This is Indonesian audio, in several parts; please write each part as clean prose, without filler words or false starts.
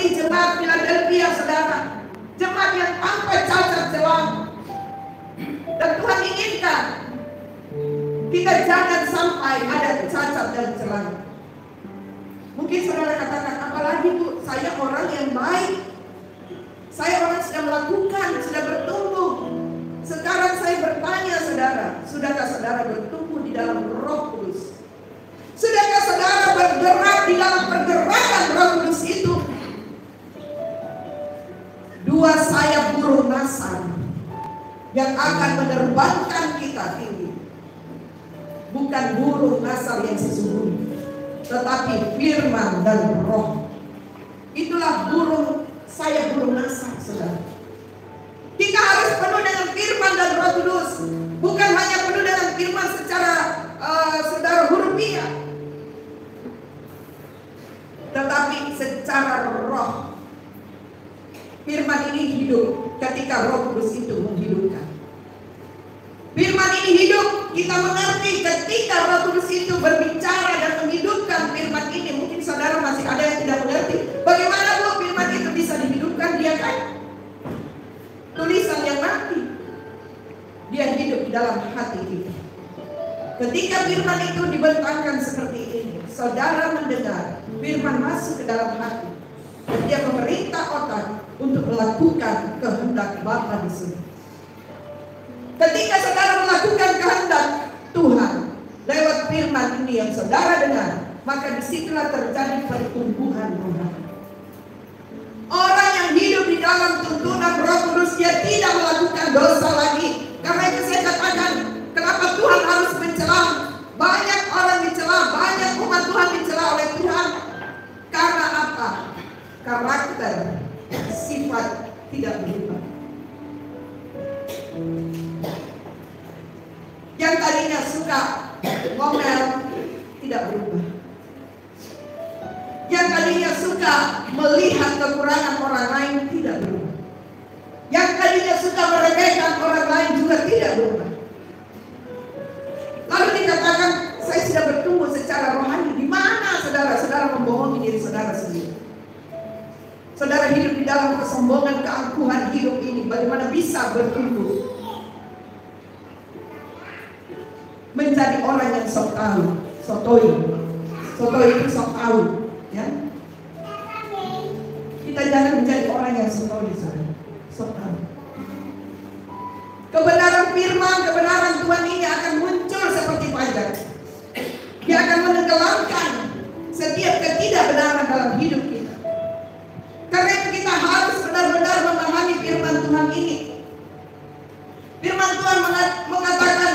seperti jemaat Philadelphia, saudara. Jemaat yang tanpa cacat celah. Dan Tuhan inginkan kita jangan sampai ada cacat dan celah. Mungkin saudara katakan, apalagi Bu, saya orang yang baik. Saya orang sudah melakukan, sudah bertumbuh. Sekarang saya bertanya saudara, sudahkah saudara bertumbuh di dalam Roh Kudus? Sudahkah saudara bergerak di dalam pergerakan Roh Kudus itu? Dua sayap burung nasar yang akan menerbangkan kita tinggi. Bukan burung nasar yang sesungguhnya, tetapi firman dan roh. Itulah sayap burung nasar, saudara. Kita harus penuh dengan firman dan Roh Kudus. Bukan hanya penuh dengan firman secara saudara hurufiah, tetapi secara roh. Firman ini hidup ketika Roh Kudus itu menghidupkan. Firman ini hidup, kita mengerti ketika Roh Kudus itu berbicara dan menghidupkan firman ini. Mungkin saudara masih ada yang tidak mengerti. Bagaimana Bu firman itu bisa dihidupkan? Dia kan tulisan yang mati. Dia hidup di dalam hati kita. Ketika firman itu dibentangkan seperti ini, saudara mendengar, firman masuk ke dalam hati. Dan dia memerintah otak untuk melakukan kehendak Bapa di sini. Ketika saudara melakukan kehendak Tuhan lewat firman ini yang saudara dengar, maka disitulah terjadi pertumbuhan rohani. Orang yang hidup di dalam tuntunan Roh Kudus, dia tidak melakukan dosa lagi. Karena itu saya katakan, kenapa Tuhan harus mencela? Banyak orang dicela, banyak umat Tuhan dicela oleh Tuhan. Karena apa? Karakter, sifat tidak berubah. Yang tadinya suka ngomel tidak berubah. Yang tadinya suka melihat kekurangan orang lain tidak berubah. Yang tadinya suka meremehkan orang lain juga tidak berubah. Lalu dikatakan saya sudah bertumbuh secara rohani. Di mana saudara membohongi diri saudara sendiri? Saudara hidup di dalam kesombongan, keangkuhan hidup ini. Bagaimana bisa bertumbuh menjadi orang yang sok tahu, sotoi. Sotoi itu sok tahu, ya. Kita jangan menjadi orang yang sotoi, sok tahu. Kebenaran firman, kebenaran Tuhan ini akan muncul seperti fajar. Dia akan menenggelamkan setiap ketidakbenaran dalam hidup kita. Karena itu kita harus benar-benar memahami firman Tuhan ini. Firman Tuhan mengatakan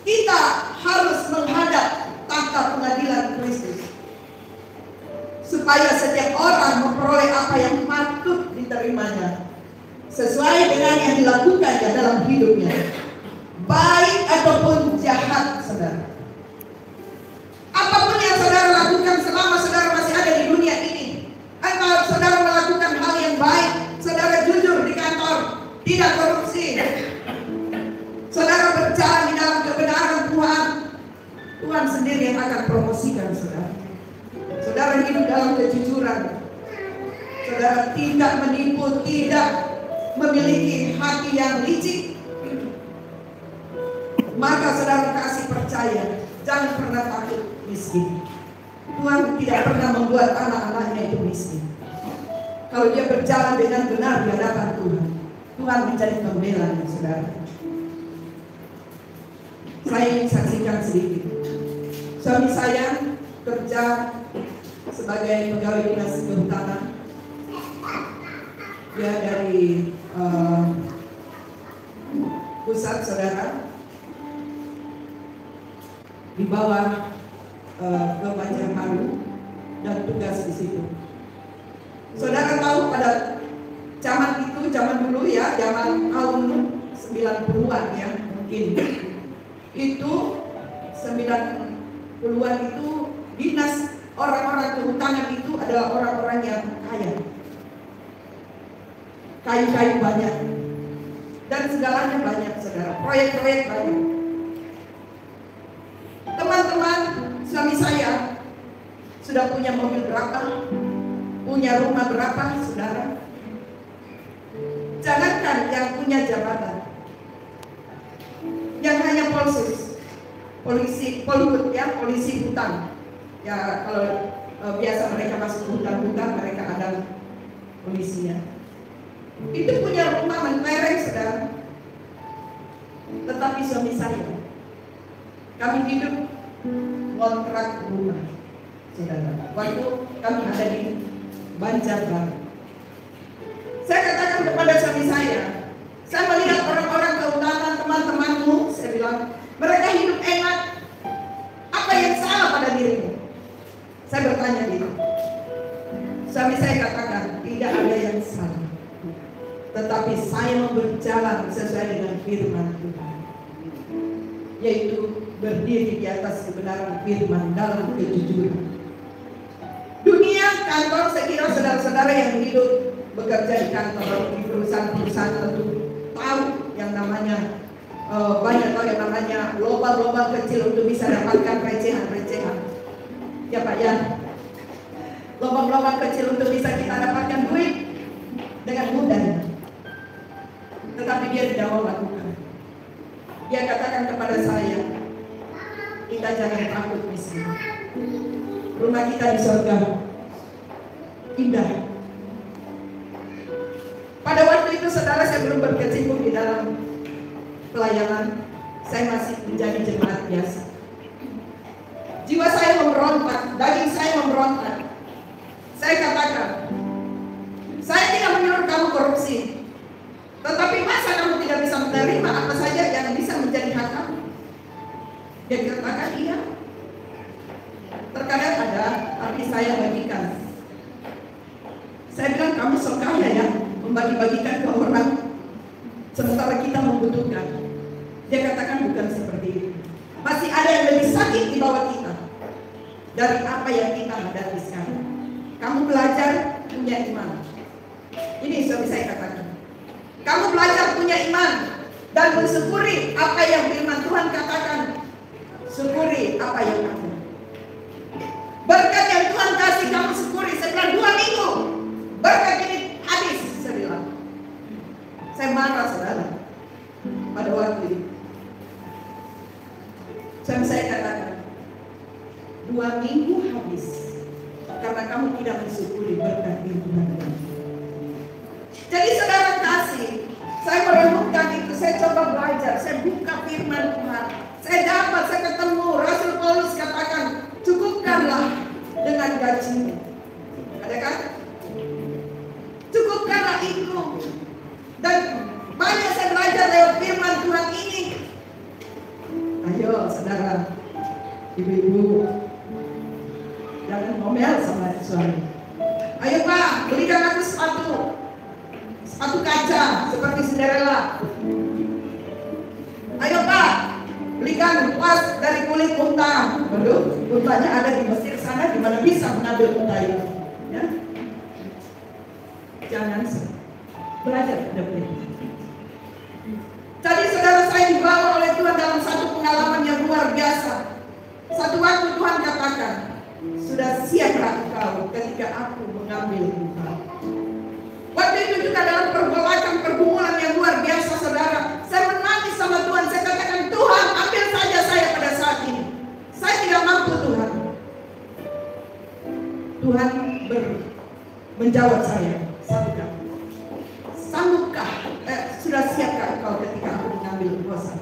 kita harus menghadap tahta pengadilan Kristus, supaya setiap orang memperoleh apa yang patut diterimanya sesuai dengan yang dilakukannya dalam hidupnya, baik ataupun jahat, saudara. Apapun yang saudara lakukan selama saudara masih ada di dunia ini, kalau saudara melakukan hal yang baik, saudara jujur di kantor, tidak korupsi, saudara berjalan di dalam kebenaran Tuhan, Tuhan sendiri yang akan promosikan saudara. Saudara hidup dalam kejujuran, saudara tidak menipu, tidak memiliki hati yang licik, maka saudara kasih percaya, jangan pernah takut miskin. Tuhan tidak pernah membuat anak-anaknya itu miskin. Kalau dia berjalan dengan benar di hadapan Tuhan, Tuhan menjadi pembelanya, saudara. Saya ingin saksikan sedikit. Suami saya kerja sebagai pegawai dinas kehutanan. Dia dari pusat, saudara, di bawah ke Banjarmaru dan tugas di situ. Saudara tahu pada zaman itu, zaman dulu ya, zaman tahun 90-an ya, mungkin itu 90-an itu dinas orang-orang kehutanan itu adalah orang-orang yang kaya, kayu-kayu banyak dan segalanya banyak, saudara, proyek-proyek banyak. Teman-teman suami saya Sudah punya mobil berapa? Punya rumah berapa, saudara? Jangankan yang punya jabatan, yang hanya polisi hutan. Ya kalau biasa mereka masuk hutan, mereka ada polisinya. Itu punya rumah mentereng, saudara. Tetapi suami saya, kami hidup kontrak rumah, saudara. Waktu kami ada di Banjarbaru, saya katakan kepada suami saya melihat orang-orang kehutanan, teman-temanmu, saya bilang, mereka hidup enak. Apa yang salah pada dirimu? Saya bertanya gitu. Suami saya katakan, tidak ada yang salah, tetapi saya mau berjalan sesuai dengan firman Tuhan, yaitu berdiri di atas kebenaran firman dalam kejujuran. Dunia kantor, saya kira saudara-saudara yang hidup bekerja di kantor, di perusahaan-perusahaan tentu tahu yang namanya banyak tahu yang namanya lubang-lubang kecil untuk bisa dapatkan recehan-recehan. Ya Pak ya, lubang-lubang kecil untuk bisa kita dapatkan duit dengan mudah. Tetapi dia tidak mau lakukan. Dia katakan kepada saya, kita jangan takut miskin. Rumah kita di surga indah. Pada waktu itu saudara, saya belum berkecimpung di dalam pelayanan. Saya masih menjadi jemaat biasa. Jiwa saya memberontak, daging saya memberontak. Saya katakan, saya tidak menyuruh kamu korupsi, tetapi masa kamu tidak bisa menerima apa saja yang bisa menjadi hak kamu? Dia katakan iya. Terkadang ada, tapi saya bagikan. Saya bilang, kamu sok kaya ya, membagi-bagikan ke orang, sementara kita membutuhkan. Dia katakan bukan seperti itu. Masih ada yang lebih sakit di bawah kita dari apa yang kita hadapi sekarang. Kamu belajar punya iman. Ini suami saya katakan. Kamu belajar punya iman dan mensyukuri apa yang firman Tuhan katakan. Syukuri apa yang ada. Berkat yang Tuhan kasih kamu syukuri. Setelah 2 minggu berkat ini habis, saya bilang. Saya marah saudara pada waktu itu. Saya katakan 2 minggu habis karena kamu tidak mensyukuri berkat yang Tuhan beri. Jadi saudara kasih, saya merenungkan itu, saya coba belajar, saya buka firman Tuhan. Saya ketemu Rasul Paulus katakan, cukupkanlah dengan gajimu. Ada kan? Cukupkanlah itu. Dan banyak saya belajar lewat firman Tuhan ini. Ayo saudara, ibu-ibu, jangan ngomel sama suami. Ayo Pak, belikan aku sepatu kaca seperti Cinderella. Ayo Pak, belikan tas dari kulit unta. Waduh, untanya ada di Mesir sana, di mana bisa mengambil unta itu. Ya? Jangan belajar dari itu. Jadi saudara, saya dibawa oleh Tuhan dalam satu pengalaman yang luar biasa. Satu waktu Tuhan katakan, sudah siapkah engkau ketika aku mengambil engkau? Waktu itu juga dalam pergumulan yang luar biasa saudara. Saya menangis sama Tuhan. Saya katakan, Tuhan ambil saja saya pada saat ini. Saya tidak mampu Tuhan. Tuhan menjawab saya satu kali. Sanggupkah? Sudah siapkah engkau ketika aku mengambil kuasa?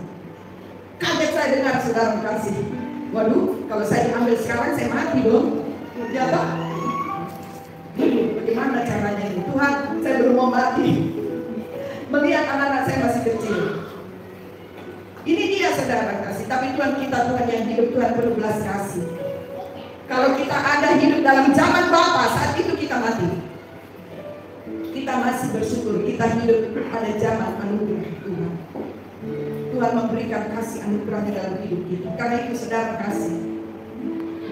Kaget saya dengar saudara kasih. Waduh, kalau saya diambil sekarang saya mati dong. Ya Pak. Bagaimana caranya ini? Tuhan, saya belum mau mati. Melihat anak-anak saya masih kecil. Ini dia saudara kasih. Tapi Tuhan kita, Tuhan yang hidup, Tuhan penuh belas kasih. Kalau kita ada hidup dalam zaman Bapa, saat itu kita mati. Kita masih bersyukur kita hidup pada zaman anugerah Tuhan. Tuhan memberikan kasih anugerahnya dalam hidup kita. Karena itu saudara kasih,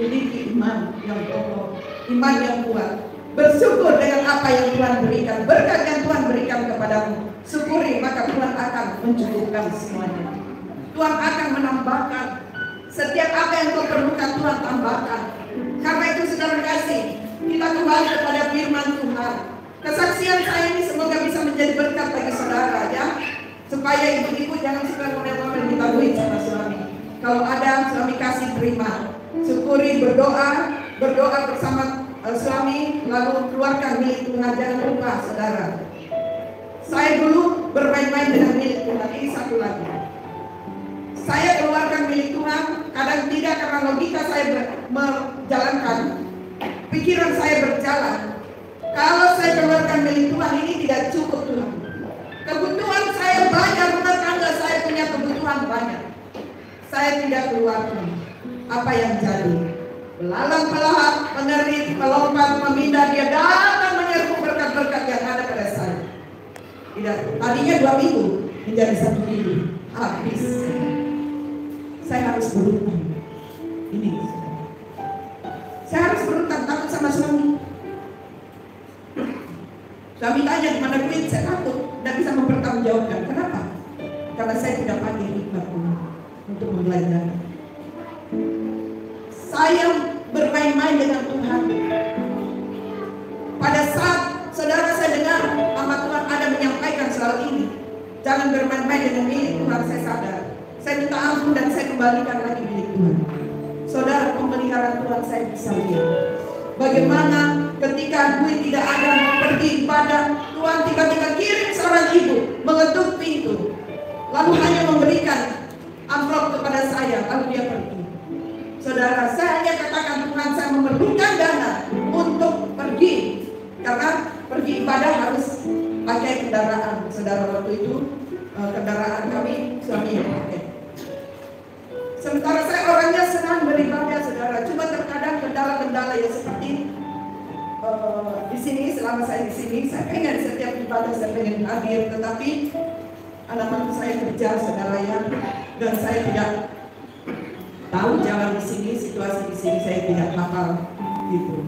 miliki iman yang kokoh, iman yang kuat. Bersyukur dengan apa yang Tuhan berikan, berkat yang Tuhan berikan kepadamu. Syukuri, maka Tuhan akan mencukupkan semuanya. Tuhan akan menambahkan setiap apa yang kau perlukan, Tuhan tambahkan. Karena itu saudara saya ini semoga bisa menjadi berkat bagi saudara ya. Supaya ibu-ibu jangan suka ngomel-ngomel minta duit sama suami. Kalau ada suami kasih terima. Syukuri, berdoa bersama suami, lalu keluarkan milik Tuhan. Jangan lupa saudara. Saya dulu bermain-main dengan milik Tuhan. Ini satu lagi. Saya keluarkan milik Tuhan, kadang tidak karena logika saya menjalankan. Pikiran saya berjalan. Kalau saya keluarkan milik Tuhan ini tidak cukup Tuhan. Kebutuhan saya banyak, rumah tangga saya punya kebutuhan banyak. Saya tidak keluarkan. Apa yang jadi? Belalang pelahap, mengerit, melompat, memindah, dia datang menyerbu berkat-berkat yang ada pada saya. Tidak, tadinya 2 minggu menjadi 1 minggu. Habis. Saya harus berutang. Ini. Saya harus berutang, takut sama suami. Suami tanya di mana duit, saya takut. Tidak bisa mempertanggungjawabkan. Kenapa? Karena saya tidak pakai hikmat untuk membelanjakan. Saya bermain-main dengan Tuhan. Pada saat saudara saya dengar Mama Tuhan ada menyampaikan soal ini, jangan bermain-main dengan milik Tuhan, saya sadar. Saya minta ampun dan saya kembalikan lagi milik Tuhan. Saudara, pemeliharaan Tuhan saya bisa lihat. Bagaimana ketika duit tidak ada, pergi ibadah, Tuhan tiba-tiba kirim seorang ibu mengetuk pintu, lalu hanya memberikan amplop kepada saya, lalu dia pergi. Saudara, saya hanya katakan Tuhan, saya memerlukan dana untuk pergi, karena pergi ibadah harus pakai kendaraan. Saudara, waktu itu kendaraan kami suami yang pakai. Sementara saya orangnya senang beribadah, saudara. Cuma terkadang kendala-kendala ya seperti di sini, selama saya di sini, saya pengen setiap ibadah saya pengen hadir, tetapi anak-anak saya kerja, saudara ya, dan saya tidak tahu jalan di sini, situasi di sini saya tidak hafal gitu.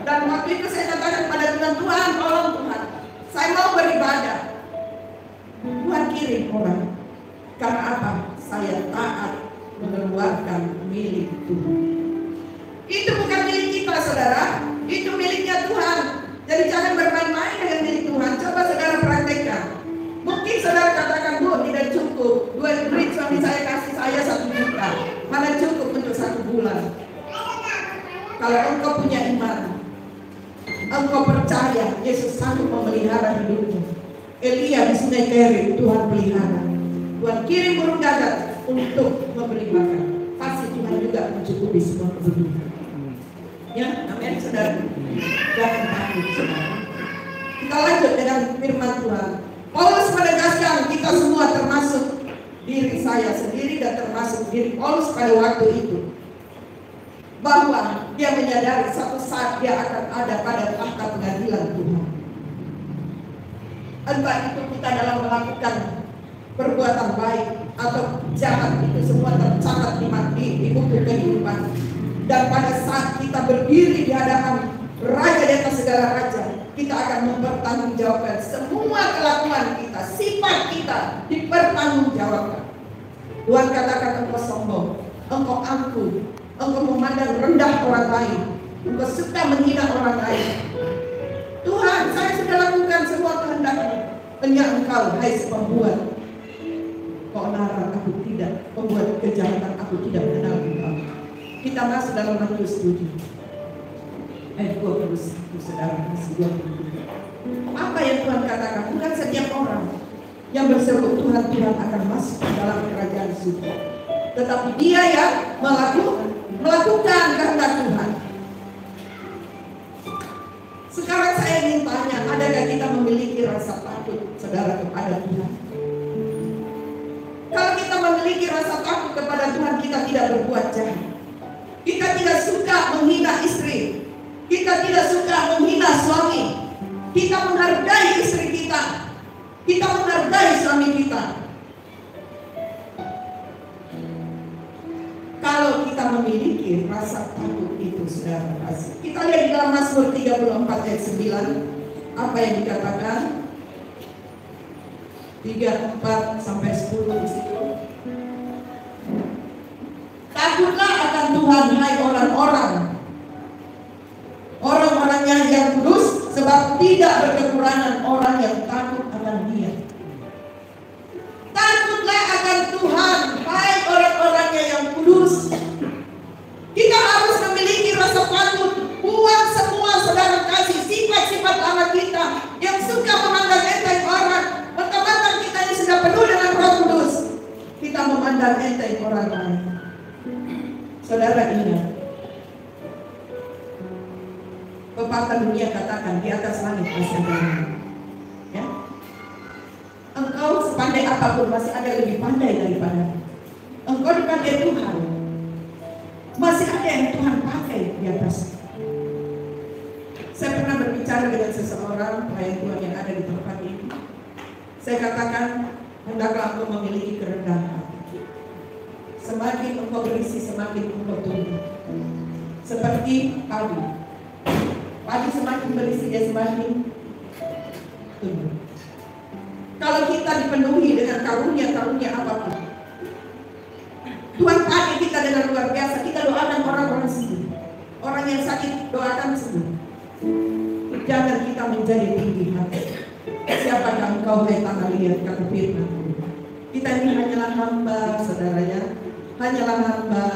Dan waktu itu saya katakan pada Tuhan, Tuhan tolong Tuhan, saya mau beribadah. Tuhan kirim orang. Karena apa? Saya taat mengeluarkan milik Tuhan. Itu bukan milik kita, saudara. Itu miliknya Tuhan. Jadi jangan bermain-main dengan milik Tuhan. Coba saudara praktekkan. Mungkin saudara katakan, Bu, tidak cukup. Duit suami saya kasih saya 1 juta. Mana cukup untuk 1 bulan? Kalau engkau punya iman, engkau percaya Yesus sanggup memelihara hidupmu. Elia di Sungai Kerit, Tuhan pelihara. Tuhan kirim burung gagak untuk memberi makan. Pasti Tuhan juga mencukupi semua kebutuhan. Ya, amin saudara. Jangan takut saudara. Kita lanjut dengan firman Tuhan. Paulus menegaskan kita semua termasuk diri saya sendiri dan termasuk diri Paulus pada waktu itu, bahwa dia menyadari suatu saat dia akan ada pada tahta pengadilan Tuhan. Entah itu kita dalam melakukan perbuatan baik atau jahat, itu semua tercatat di buku kehidupan. Dan pada saat kita berdiri di hadapan Raja di atas segala raja, kita akan mempertanggungjawabkan semua kelakuan kita, sifat kita dipertanggungjawabkan. Tuhan katakan engkau sombong, engkau angkuh, engkau memandang rendah orang lain, engkau suka menghina orang lain. Tuhan, saya sudah lakukan semua kehendak-Mu. Hanya engkau, hai si pembuat keonaran, aku tidak, pembuat kejahatan, aku tidak mengenal engkau. Kita masuk dalam Matius 7 ayat 21, saudara, masih 22. Apa yang Tuhan katakan? Bukan setiap orang yang berseru Tuhan, Tuhan akan masuk dalam kerajaan surga, tetapi dia yang melakukan kehendak Tuhan. Sekarang saya ingin tanya, adakah kita memiliki rasa takut, saudara, kepada Tuhan? Kalau kita memiliki rasa takut kepada Tuhan, kita tidak berbuat jahat. Kita tidak suka menghina istri. Kita tidak suka menghina suami. Kita menghargai istri kita. Kita menghargai suami kita. Kalau kita memiliki rasa takut itu, saudara kasih. Kita lihat di dalam Mazmur 34 ayat 9. Apa yang dikatakan? 3, 4 sampai 10 di situ. Takutlah akan Tuhan, hai orang-orangnya yang kudus, sebab tidak berkekurangan orang yang takut akan Dia. Takutlah akan Tuhan, hai orang-orangnya yang kudus. Kita harus memiliki rasa takut. Buang semua, saudara kasih, sifat-sifat lama kita yang suka memandang enteng orang. Mentang-mentang kita ini sudah penuh dengan Roh Kudus, kita memandang enteng orang lain. Saudara ingat, pepatah dunia katakan di atas langit masih ada langit. Ya? Engkau sepandai apapun masih ada yang lebih pandai daripada. Engkau dipakai Tuhan, masih ada yang Tuhan pakai di atas. Saya pernah berbicara dengan seseorang pelayan Tuhan yang ada di tempat ini. Saya katakan, hendaklah engkau memiliki kerendahan. Semakin engkau berisi, semakin engkau tumbuh. Seperti padi. Padi semakin berisi, dia semakin tumbuh. Kalau kita dipenuhi dengan karunia-karunia apapun, Tuhan pakai kita dengan luar biasa. Kita doakan orang-orang sembuh. Orang yang sakit doakan sembuh. Jangan kita menjadi tinggi hati. Siapakah engkau hai tanah liat, kata firman. Kita ini hanyalah hamba, saudaranya. Hanyalah hamba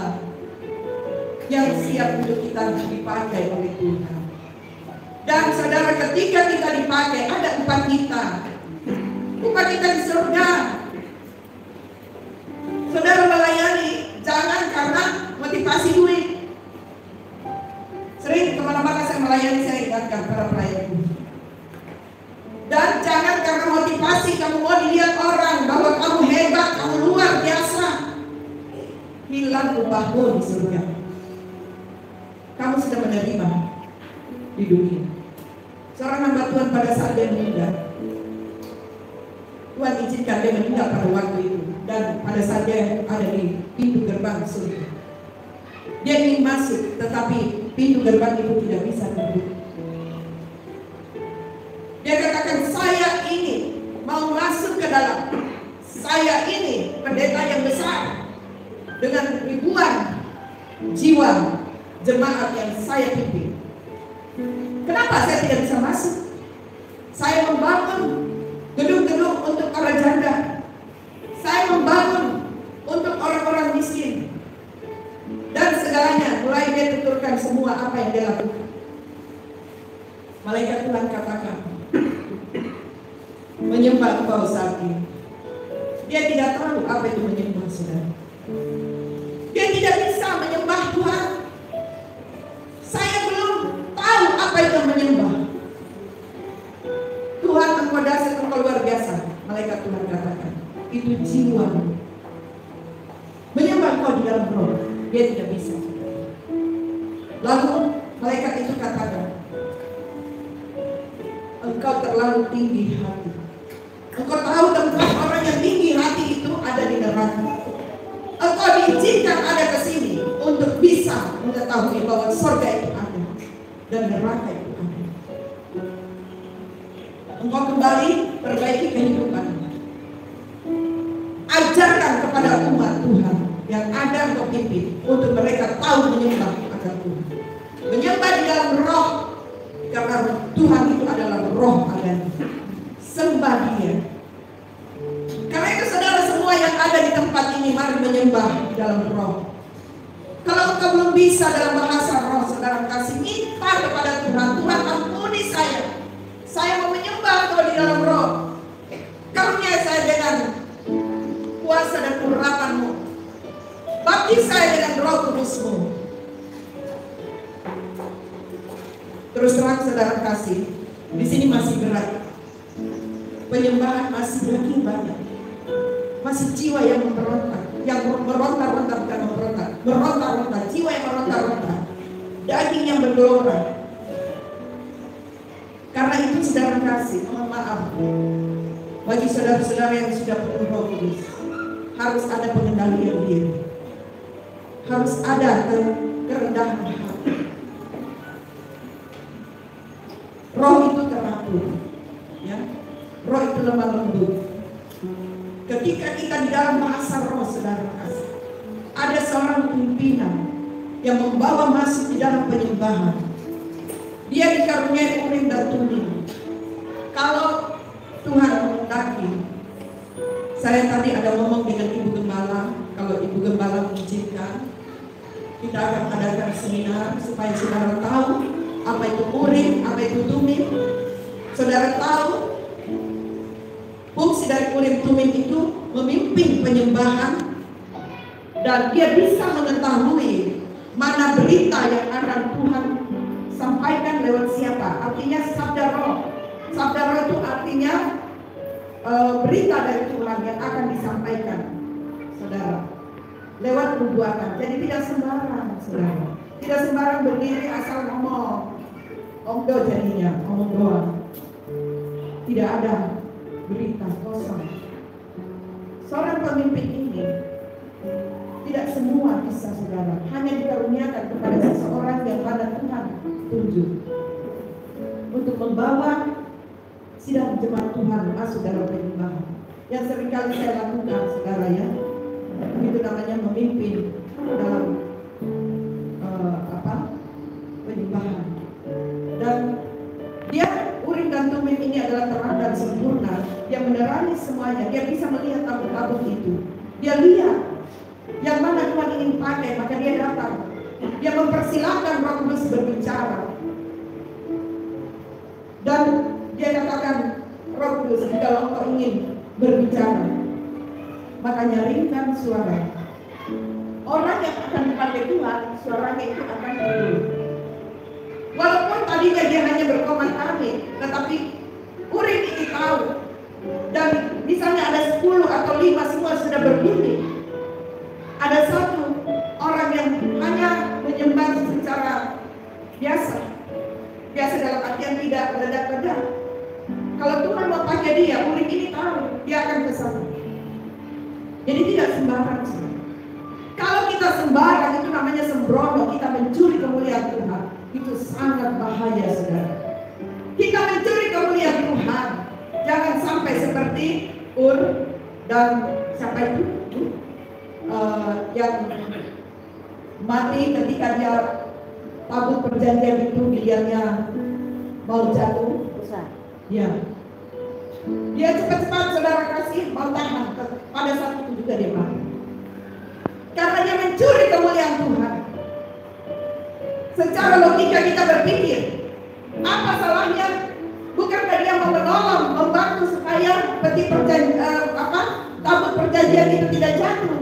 yang siap untuk kita dipakai oleh Tuhan. Dan saudara, ketika kita dipakai, ada upah kita. Upah kita di surga. Saudara melayani, jangan karena motivasi duit. Sering kemana-mana saya melayani, saya ingatkan para pelayan. Dan jangan karena motivasi kamu mau dilihat orang bahwa kamu hebat, kamu luar biasa. Hilang upahmu di surga. Kamu sudah menerima di dunia. Seorang hamba Tuhan pada saat dia meninggal, Tuhan izinkan dia meninggal pada waktu itu. Dan pada saat dia ada di pintu gerbang surga, dia ingin masuk, tetapi pintu gerbang itu tidak bisa dibuka. Dia katakan, saya ini mau masuk ke dalam. Saya ini pendeta yang besar dengan ribuan jiwa jemaat yang saya pimpin. Kenapa saya tidak bisa masuk? Saya membangun gedung-gedung untuk para janda. Saya membangun untuk orang-orang miskin. Dan segalanya, mulai dia tuturkan semua apa yang dia lakukan. Malaikat Tuhan katakan, menyembah engkau saat ini. Dia tidak tahu apa itu menyembah, saudara. Dia tidak bisa menyembah Tuhan. Saya belum tahu apa itu menyembah. Tuhan, engkau dasar, engkau luar biasa. Malaikat Tuhan katakan, itu jiwa. Menyembah engkau di dalam roh. Dia tidak bisa. Lalu malaikat itu katakan, engkau terlalu tinggi hati. Engkau tahu tentang orang yang tinggi hati itu ada di neraka. Engkau diizinkan ada ke sini untuk bisa mengetahui bahwa surga itu ada dan neraka itu ada. Engkau kembali perbaiki kehidupan. Ajarkan kepada umat Tuhan yang ada engkau pimpin untuk mereka tahu menyembah akan Tuhan. Menyembah di dalam roh, karena Tuhan itu adalah roh adanya. Sembah Dia. Karena itu saudara semua yang ada di tempat ini, mari menyembah di dalam roh. Kalau engkau belum bisa dalam bahasa roh, saudara kasih minta kepada Tuhan. Tuhan, ampuni saya. Saya mau menyembah engkau di dalam roh. Karunia saya dengan kuasa dan urapan-Mu. Baptis saya dengan roh kudus-Mu. Terus terang saudara kasih, di sini masih berat. Penyembahan masih lagi banyak. Masih jiwa yang memberontak, yang meronta-ronta, bukan memberontak, meronta-ronta, jiwa yang meronta-ronta, daging yang bergelora. Karena itu saudara kasih, mohon maaf, bagi saudara-saudara yang sudah penuh Roh Kudus, harus ada pengendalian diri, harus ada kerendahan hati. Roh itu teratur, ya. Roh itu lemah lembut. Ketika kita di dalam bahasa roh, saudara kasih, ada seorang pimpinan yang membawa masuk di dalam penyembahan. Dia dikaruniai urim dan tumim. Kalau Tuhan menghendaki, saya tadi ada ngomong dengan Ibu Gembala, kalau Ibu Gembala mengizinkan, kita akan adakan seminar supaya saudara tahu apa itu Urim, apa itu Tumim. Saudara tahu fungsi dari Urim Tumim itu memimpin penyembahan, dan dia bisa mengetahui mana berita yang akan Tuhan sampaikan lewat siapa. Artinya sabda roh. Sabda roh itu artinya berita dari Tuhan yang akan disampaikan, saudara, lewat nubuatan. Jadi tidak sembarang, saudara. Tidak sembarang berdiri asal ngomong. Omdo jadinya, ngomong doang. Tidak ada berita kosong. Seorang pemimpin ini tidak semua bisa, saudara, hanya dikaruniakan kepada seseorang yang mana Tuhan tunjuk untuk membawa sidang jemaat Tuhan masuk dalam penyembahan. Yang seringkali saya lakukan, saudara, ya, itu namanya memimpin dalam penyembahan. Dan dia Urim dan Tumim ini adalah terang dan sempurna yang menerangi semuanya. Dia bisa melihat tabung-tabung itu. Dia lihat yang mana Tuhan ingin pakai, maka dia datang. Dia mempersilahkan Roh Kudus berbicara. Dan dia katakan, Roh Kudus, kalau engkau ingin berbicara, maka nyaringkan suara. Orang yang akan dipakai Tuhan, suaranya itu akan timbul. Walaupun tadinya dia hanya berkomat amin, tetapi Urim ini tahu. Dan misalnya ada 10 atau 5 semua sudah berbunyi. Ada satu orang yang hanya menyembah secara biasa. Biasa dalam artian tidak meledak-ledak. Kalau Tuhan mau pakai dia, Urim ini tahu, dia akan ke sana. Jadi tidak sembarang. Kalau kita sembarang, itu namanya sembrono, kita mencuri kemuliaan Tuhan. Itu sangat bahaya, saudara. Kita mencuri kemuliaan Tuhan. Jangan sampai seperti Ur dan siapa itu? Yang mati ketika dia tabut perjanjian itu, biliarnya mau jatuh. Ya. Dia cepat-cepat, saudara kasih, mau tahan. Pada saat itu juga dia mati. Karena dia mencuri kemuliaan Tuhan. Secara logika kita berpikir, apa salahnya? Bukankah dia mau menolong, membantu supaya peti tabut perjanjian itu tidak jatuh?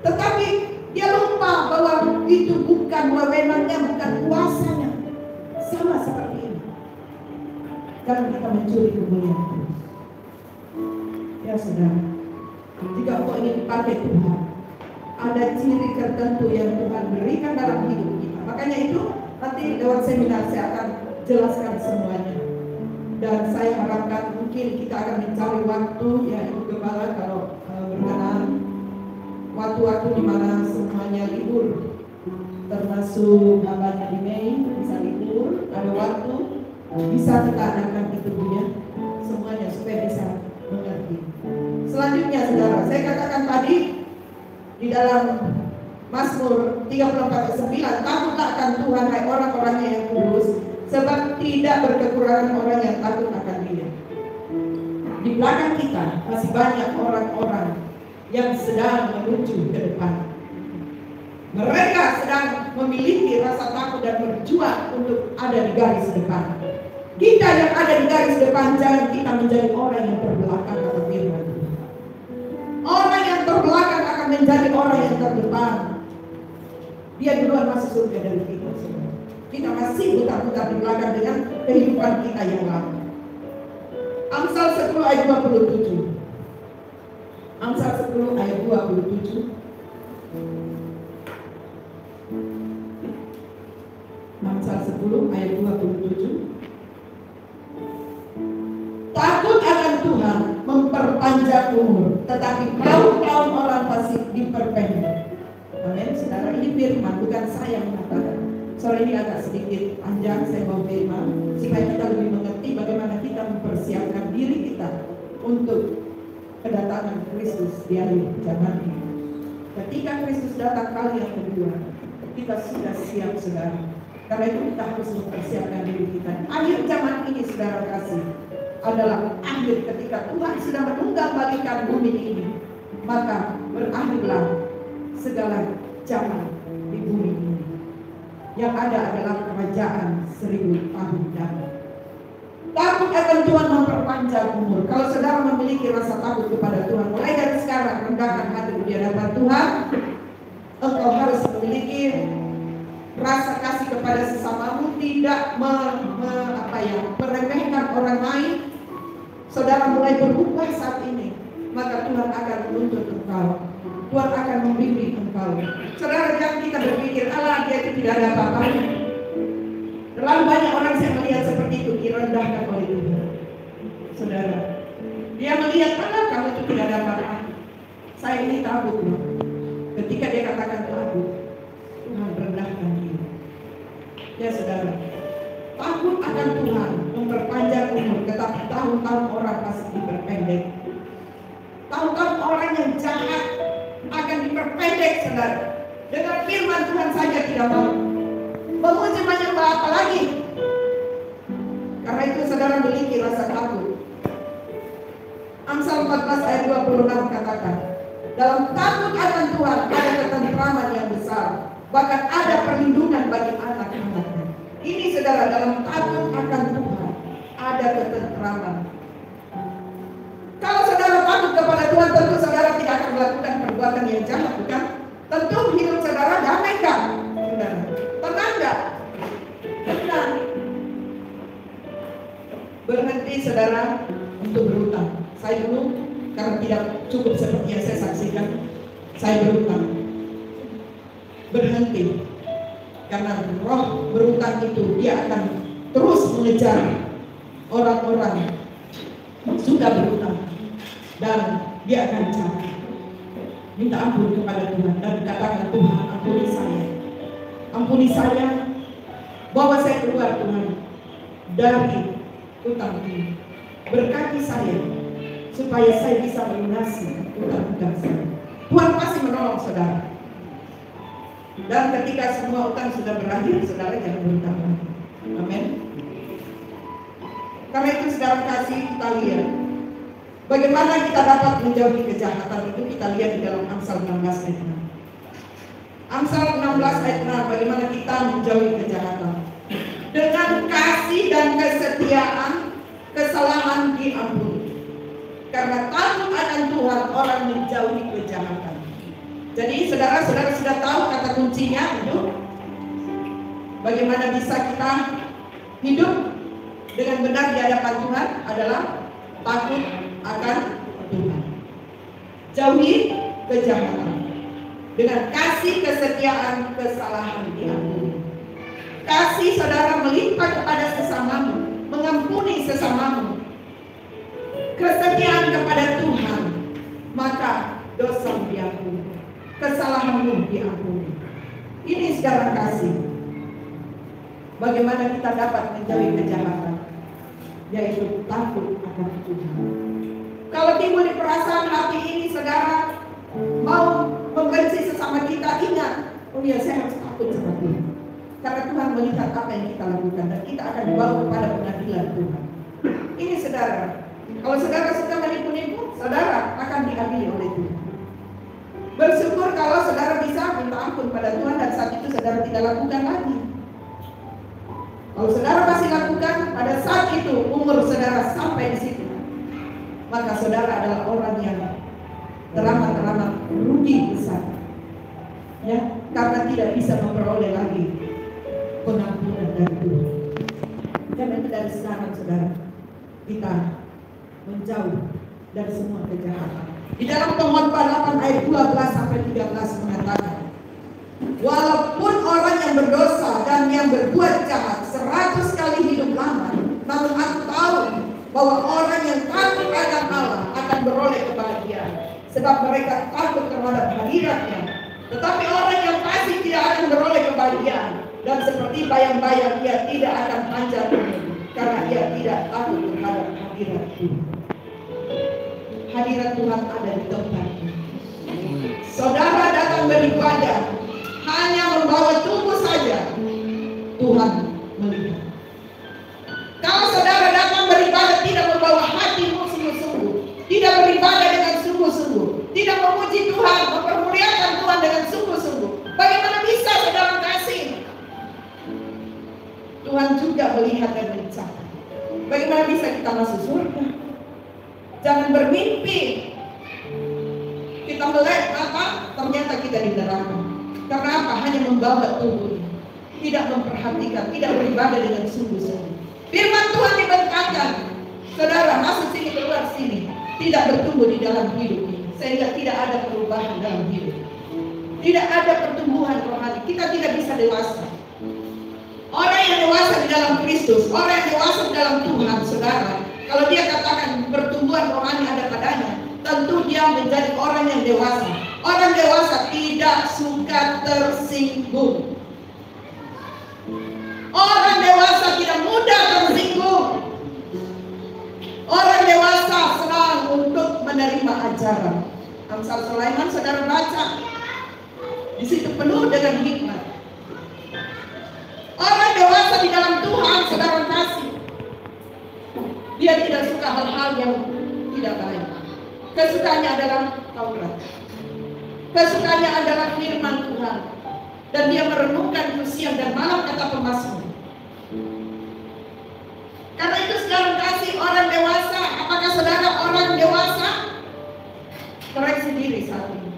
Tetapi dia lupa bahwa itu bukan wewenangnya, bukan kuasanya. Sama seperti ini. Karena kita mencuri kemuliaan Tuhan. Ya saudara, jika engkau ingin dipakai Tuhan, ada ciri tertentu yang Tuhan berikan dalam hidup kita. Makanya itu nanti lewat seminar saya akan jelaskan semuanya. Dan saya harapkan mungkin kita akan mencari waktu, ya Ibu Gembala, kalau berkenan, waktu-waktu di mana semuanya libur, termasuk namanya di Mei bisa libur, ada waktu bisa kita adakan itu ya, semuanya supaya bisa mengerti. Selanjutnya, saudara, saya katakan tadi di dalam Mazmur 34:9, takutlah akan Tuhan hai orang-orangnya yang kudus, sebab tidak berkekurangan orang yang takut akan Dia. Di belakang kita masih banyak orang-orang yang sedang menuju ke depan. Mereka sedang memiliki rasa takut dan berjuang untuk ada di garis depan. Kita yang ada di garis depan, jangan kita menjadi orang yang terbelakang kata firman Tuhan. Orang yang terbelakang akan menjadi orang yang terdepan. Dia duluan masuk surga dari kita. Kita masih putar-putar di belakang dengan kehidupan kita yang lama. Amsal 10 ayat 27. Amsal 10 ayat 27. Amsal 10 ayat 27. Takut akan Tuhan memperpanjang umur, tetapi kaum orang fasik diperpendek. Amin, saudara, ini firman, bukan saya mengatakan. Sore ini agak sedikit panjang saya mau firman, supaya kita lebih mengerti bagaimana kita mempersiapkan diri kita untuk kedatangan Kristus di akhir zaman ini. Ketika Kristus datang kali yang kedua, kita sudah siap, saudara. Karena itu kita harus mempersiapkan diri kita. Akhir zaman ini, saudara kasih, adalah akhir ketika Tuhan sudah menunggang-balikan bumi ini. Maka berakhirlah segala zaman di bumi ini. Yang ada adalah kerajaan 1000 tahun damai. Takut akan Tuhan memperpanjang umur. Kalau saudara memiliki rasa takut kepada Tuhan, mulai dari sekarang rendahkan hati di hadapan Tuhan. Engkau harus memiliki rasa kasih kepada sesamamu, tidak meremehkan orang lain. Saudara mulai berubah saat ini, maka Tuhan akan menuntut engkau. Tuhan akan membimbing engkau. Saudara, jangan kita berpikir, Allah dia itu tidak ada apa-apanya. Terlalu banyak orang yang melihat seperti itu, direndahkan oleh Tuhan. Saudara, dia melihat, Allah kamu itu tidak ada apa-apa. Saya ini takut loh. Ketika dia katakan takut, Tuhan rendahkan dia. Ya saudara, takut akan Tuhan memperpanjang umur, tetapi tahun-tahun orang pasti diperpendek. Tahun-tahun orang yang jahat akan diperpendek, saudara. Dengan firman Tuhan saja tidak mau. Memuji menyembah apa lagi? Karena itu saudara memiliki rasa takut. Amsal 14 ayat 26 katakan, dalam takut akan Tuhan ada ketentraman yang besar, bahkan ada perlindungan bagi anak-anaknya. Ini saudara, dalam takut akan Tuhan ada ketentraman. Kalau saudara takut kepada Tuhan, tentu saudara tidak akan melakukan perbuatan yang jahat, bukan? Tentu hidup saudara damai kan? Saudara, tenang gak? Tenang. Berhenti saudara untuk berhutang. Saya dulu karena tidak cukup seperti yang saya saksikan, saya berhutang. Berhenti. Karena roh berhutang itu dia akan terus mengejar orang-orang sudah berhutang, dan dia akan cari. Minta ampun kepada Tuhan dan katakan, Tuhan ampuni saya. Ampuni saya, bawa saya keluar Tuhan dari hutang ini. Berkati saya supaya saya bisa melunasi hutang-hutang saya. Tuhan pasti menolong saudara. Dan ketika semua hutang sudah berakhir, saudara jangan berhutang lagi. Amin. Karena itu saudara kasih, kita lihat bagaimana kita dapat menjauhi kejahatan itu. Kita lihat di dalam Amsal 16 ayat 6. Amsal 16 ayat 6, bagaimana kita menjauhi kejahatan. Dengan kasih dan kesetiaan, kesalahan diampuni. Karena takut akan Tuhan, orang menjauhi kejahatan. Jadi saudara-saudara sudah tahu kata kuncinya hidup. Bagaimana bisa kita hidup dengan benar di hadapan Tuhan adalah takut akan Tuhan. Jauhi kejahatan. Dengan kasih, kesetiaan, kesalahan diampuni. Kasih saudara melimpah kepada sesamamu, mengampuni sesamamu. Kesetiaan kepada Tuhan, maka dosa diampuni, kesalahanmu diampuni. Ini saudara kasih. Bagaimana kita dapat menjauhi kejahatan, yaitu takut akan Tuhan. Kalau timbul di perasaan hati ini saudara mau membenci sesama kita, ingat, oh ya saya harus takut sama Tuhan. Karena Tuhan melihat apa yang kita lakukan dan kita akan dibawa kepada pengadilan Tuhan. Ini saudara, kalau saudara suka menipu-nipu, saudara akan diadili oleh Tuhan. Bersyukur kalau saudara bisa minta ampun pada Tuhan dan saat itu saudara tidak lakukan lagi. Kalau saudara masih lakukan, pada saat itu umur saudara sampai di situ, maka saudara adalah orang yang teramat-teramat rugi besar, ya, karena tidak bisa memperoleh lagi pengampunan dari Tuhan. Karena itu dari sekarang saudara kita menjauh dari semua kejahatan. Di dalam Pengkhotbah 8 ayat 12 sampai 13 mengatakan, walaupun orang yang berdosa dan yang berbuat jahat 100 kali hidup lama, namun aku tahu bahwa orang yang takut akan Allah akan beroleh kebahagiaan, sebab mereka takut terhadap hadiratnya. Tetapi orang yang fasik tidak akan beroleh kebahagiaan, dan seperti bayang-bayang ia tidak akan panjang umur, karena ia tidak takut terhadap hadirat Tuhan. Hadirat Tuhan ada di tempat ini. Saudara datang beribadah hanya membawa tubuh saja, Tuhan melihat. Kalau saudara datang beribadah tidak membawa Tuhan juga melihat dan mencatat. Bagaimana bisa kita masuk surga? Jangan bermimpi kita melek apa? Ternyata kita di neraka. Karena apa? Hanya membawa tubuh, tidak memperhatikan, tidak beribadah dengan sungguh-sungguh. Firman Tuhan dibentangkan, saudara masuk sini keluar sini, tidak bertumbuh di dalam hidup ini, sehingga tidak ada perubahan dalam hidup. Tidak ada pertumbuhan rohani. Kita tidak bisa dewasa. Orang yang dewasa di dalam Kristus, orang yang dewasa di dalam Tuhan, saudara, kalau dia katakan pertumbuhan rohani ada padanya, tentu dia menjadi orang yang dewasa. Orang dewasa tidak suka tersinggung. Orang dewasa tidak mudah tersinggung. Orang dewasa senang untuk menerima ajaran. Amsal Sulaiman saudara baca, di situ penuh dengan hikmat. Orang dewasa di dalam Tuhan saudara kasih, dia tidak suka hal-hal yang tidak baik. Kesukaannya adalah Taurat. Kesukaannya adalah firman Tuhan. Dan dia merenungkan itu siang dan malam, kata pemazmur. Karena itu saudara kasih, orang dewasa, apakah saudara orang dewasa? Koreksi diri saat ini.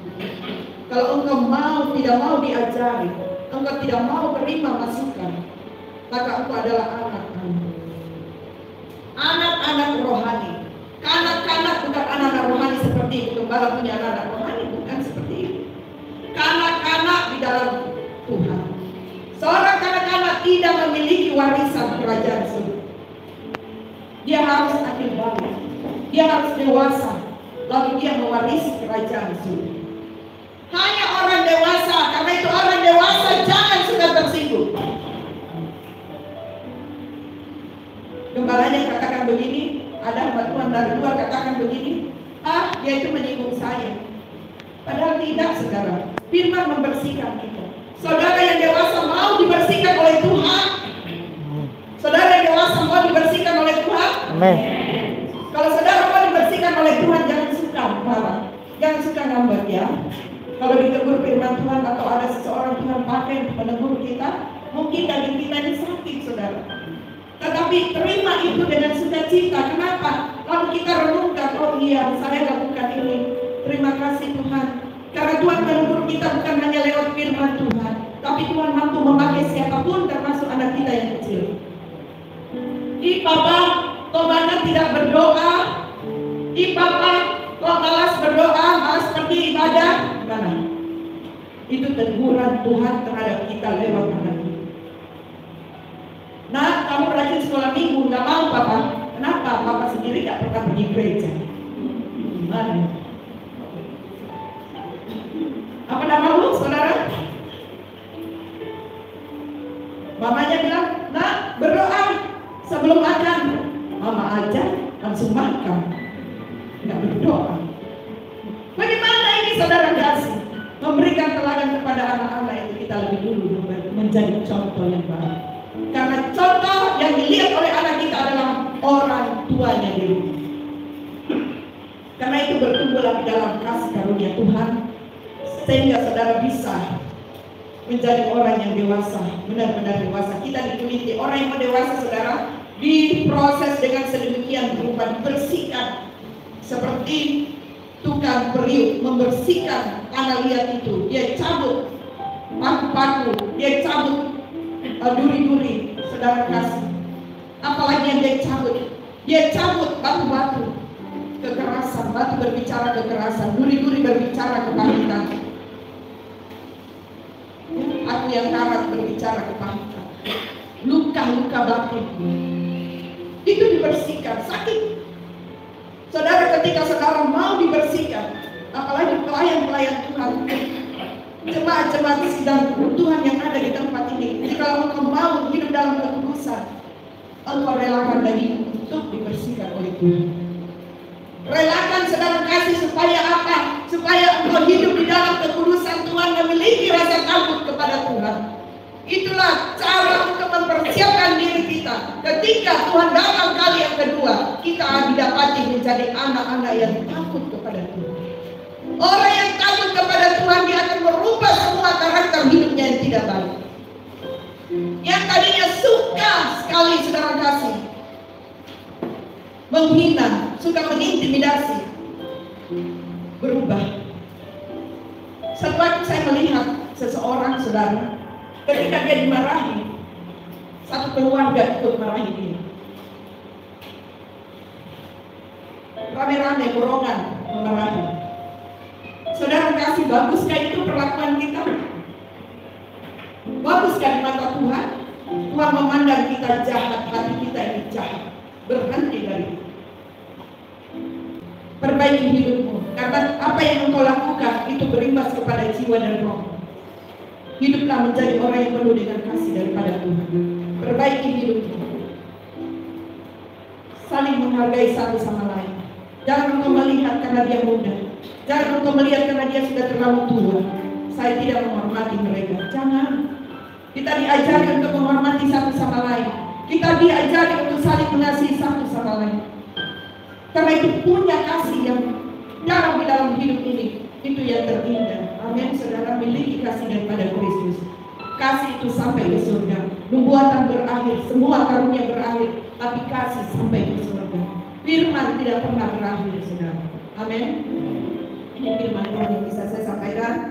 Kalau engkau tidak mau diajari, engkau tidak mau terima masukan, maka engkau adalah anak-anak rohani. Kanak-kanak bukan anak-anak rohani seperti itu. Gembala punya anak-anak rohani bukan seperti itu. Kanak-kanak di dalam Tuhan. Seorang kanak-kanak tidak memiliki warisan kerajaan surga. Dia harus akil balik. Dia harus dewasa. Lalu dia mewarisi kerajaan surga. Hanya orang dewasa. Karena itu orang dewasa jangan suka tersinggung. Gembalanya katakan begini, ada hamba Tuhan dari luar katakan begini, dia itu menyinggung saya. Padahal tidak, saudara. Firman membersihkan kita. Saudara yang dewasa mau dibersihkan oleh Tuhan. Saudara yang dewasa mau dibersihkan oleh Tuhan. Amin. Kalau saudara mau dibersihkan oleh Tuhan, jangan suka marah, jangan suka ngambek ya. Kalau ditegur firman Tuhan atau ada seseorang Tuhan pakai untuk menegur kita, mungkin daging kita ini sakit, saudara. Tetapi terima itu dengan sukacita. Kenapa? Lalu kita renungkan, oh iya, saya lakukan ini. Terima kasih Tuhan. Karena Tuhan menegur kita bukan hanya lewat firman Tuhan, tapi Tuhan mampu memakai siapapun, termasuk anak kita yang kecil. Papa, kok mana tidak berdoa? Papa, kok malas berdoa, malas pergi ibadah? Mana? Itu teguran Tuhan terhadap kita lewat anak kita. Nah, kamu rajin sekolah minggu, nggak mau Papa. Kenapa? Papa sendiri nggak pernah pergi gereja. Gimana? Apa namamu, saudara? Mamanya bilang, nah berdoa sebelum makan. Mama aja langsung makan, nggak berdoa. Bagaimana ini saudara kasih? Memberikan teladan kepada anak-anak itu kita lebih dulu menjadi contoh yang baik. Karena contoh yang dilihat oleh anak kita adalah orang tuanya di rumah. Karena itu bertumbuhlah di dalam kasih karunia Tuhan, sehingga saudara bisa menjadi orang yang dewasa, benar-benar dewasa. Kita dikuliti orang yang dewasa, saudara, diproses dengan sedemikian rupa, dibersihkan seperti tukang periuk membersihkan tanah liat itu. Dia cabut paku-paku, dia cabut duri-duri, saudara kasih. Apalagi yang dia cabut? Dia cabut batu-batu, kekerasan. Batu berbicara kekerasan, duri-duri berbicara kepahitan. Aku yang karat berbicara kepahitan. Luka-luka batin itu dibersihkan. Sakit. Saudara, ketika saudara mau dibersihkan, apalagi pelayan-pelayan Tuhan, jemaat-jemaat sidang Tuhan yang ada di tempat ini, jadi kalau engkau mau hidup dalam kekudusan, engkau relakan daging untuk dibersihkan oleh Tuhan. Relakan saudara kasih supaya apa? Supaya engkau hidup di dalam kekudusan Tuhan, memiliki rasa takut kepada Tuhan. Itulah cara untuk mempersiapkan diri kita. Ketika Tuhan datang kali yang kedua, kita didapati menjadi anak-anak yang takut kepada Tuhan. Orang yang takut kepada Tuhan, dia akan merubah semua karakter hidupnya yang tidak baik. Yang tadinya suka sekali saudara kasih menghina, suka mengintimidasi, berubah. Satu waktu saya melihat seseorang saudara, ketika dia dimarahi, satu keluarga ikut marahi dia. Rame-rame borongan memarahi. Saudara kasih, baguskah itu perlakuan kita? Baguskah di mata Tuhan? Tuhan memandang kita jahat, hati kita ini jahat. Berhenti dari itu. Perbaiki hidupmu, karena apa yang engkau lakukan itu berimbas kepada jiwa dan roh. Hiduplah menjadi orang yang penuh dengan kasih daripada Tuhan. Perbaiki hidupmu. Saling menghargai satu sama lain. Jangan engkau melihat karena dia muda. Jangan engkau melihat karena dia sudah terlalu tua. Saya tidak menghormati mereka. Jangan. Kita diajari untuk menghormati satu sama lain. Kita diajari untuk saling mengasihi satu sama lain. Karena itu punya kasih yang dalam di dalam hidup ini, itu yang terindah. Amin. Saudara, miliki kasih daripada Kristus. Kasih itu sampai ke surga. Nubuatan berakhir, semua karunia berakhir, tapi kasih sampai ke surga. Firman tidak pernah berakhir, saudara. Amin. Ini firman yang bisa saya sampaikan.